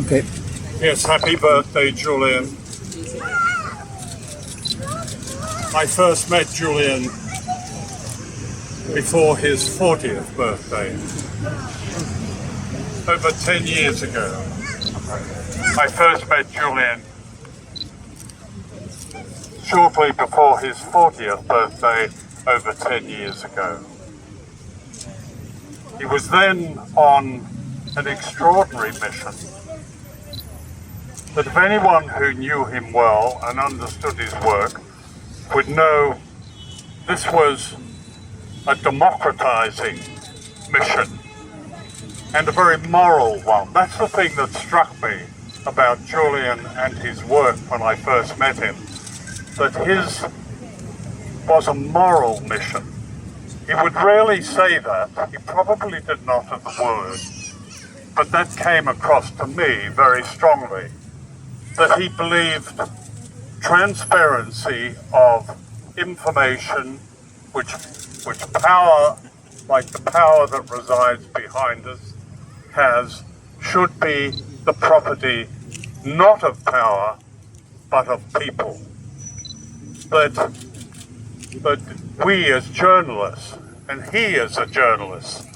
Okay. Yes, happy birthday, Julian. I first met Julian before his 40th birthday, over 10 years ago. I first met Julian shortly before his 40th birthday, over 10 years ago. He was then on an extraordinary mission that if anyone who knew him well and understood his work would know this was a democratizing mission and a very moral one. That's the thing that struck me about Julian and his work when I first met him, that his was a moral mission. He would rarely say that. He probably did not at the word, but that came across to me very strongly, that he believed transparency of information, which power, like the power that resides behind us, has, should be the property not of power, but of people. But we as journalists, and he as a journalist,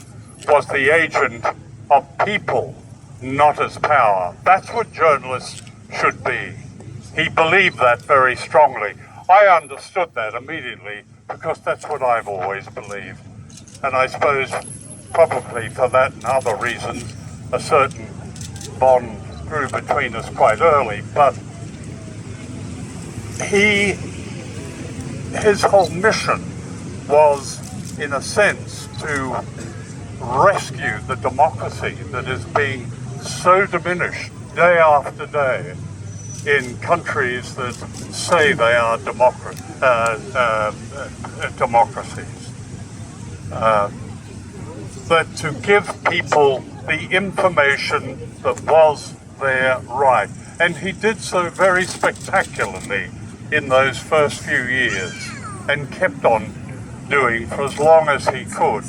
was the agent of people, not as power. That's what journalists should be. He believed that very strongly. I understood that immediately because that's what I've always believed. And I suppose probably for that and other reasons, a certain bond grew between us quite early. But his whole mission was, in a sense, to rescue the democracy that is being so diminished day after day in countries that say they are democracies. But to give people the information that was their right. And he did so very spectacularly in those first few years and kept on doing for as long as he could.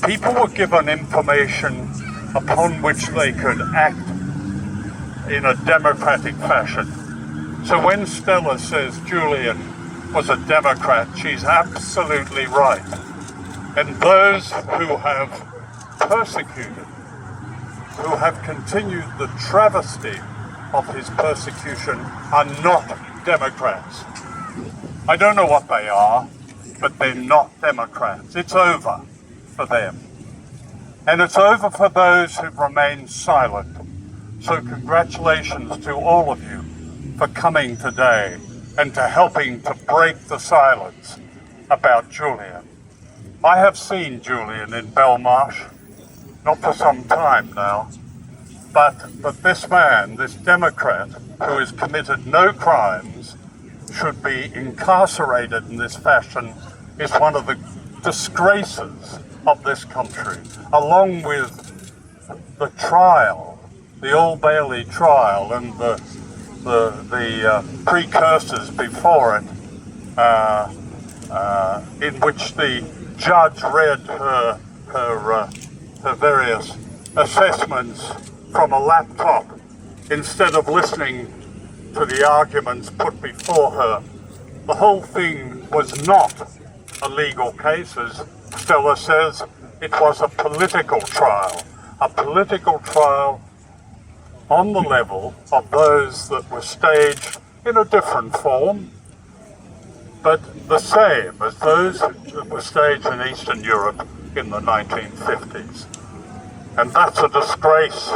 People were given information upon which they could act in a democratic fashion. So when Stella says Julian was a Democrat, she's absolutely right. And those who have persecuted, who have continued the travesty of his persecution, are not Democrats. I don't know what they are, but they're not Democrats. It's over for them. And it's over for those who've remained silent. So congratulations to all of you for coming today and to helping to break the silence about Julian. I have seen Julian in Belmarsh, not for some time now, but this man, this Democrat, who has committed no crimes, should be incarcerated in this fashion, is one of the disgraces of this country, along with the trial, the Old Bailey trial and the precursors before it, in which the judge read her various assessments from a laptop instead of listening to the arguments put before her. The whole thing was not a legal case, as Stella says. It was a political trial on the level of those that were staged in a different form, but the same as those that were staged in Eastern Europe in the 1950s. And that's a disgrace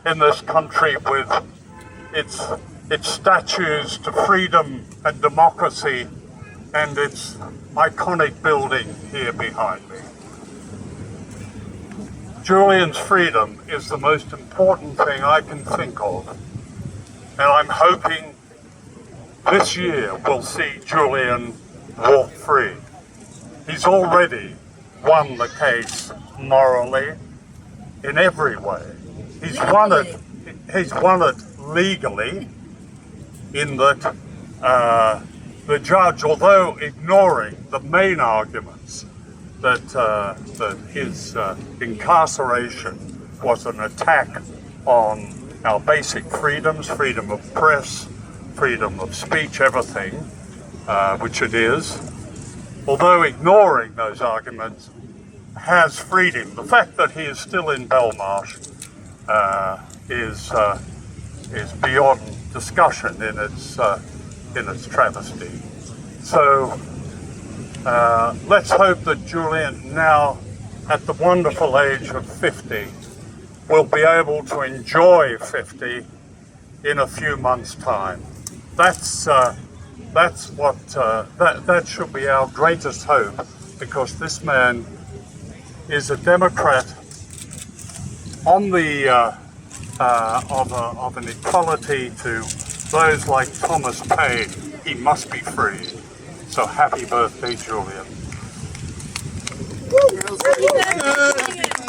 in this country with its statues to freedom and democracy and its iconic building here behind me. Julian's freedom is the most important thing I can think of, and I'm hoping this year we'll see Julian walk free. He's already won the case morally in every way. He's won it legally in that the judge, although ignoring the main arguments that his incarceration was an attack on our basic freedoms, freedom of press, freedom of speech, everything, which it is, although ignoring those arguments, has freed him. The fact that he is still in Belmarsh is beyond discussion in its travesty. So let's hope that Julian, now at the wonderful age of 50, will be able to enjoy 50 in a few months' time. That's what that should be our greatest hope, because this man is a Democrat on the of an equality to those like Thomas Paine. He must be free. So happy birthday, Julian. Happy birthday.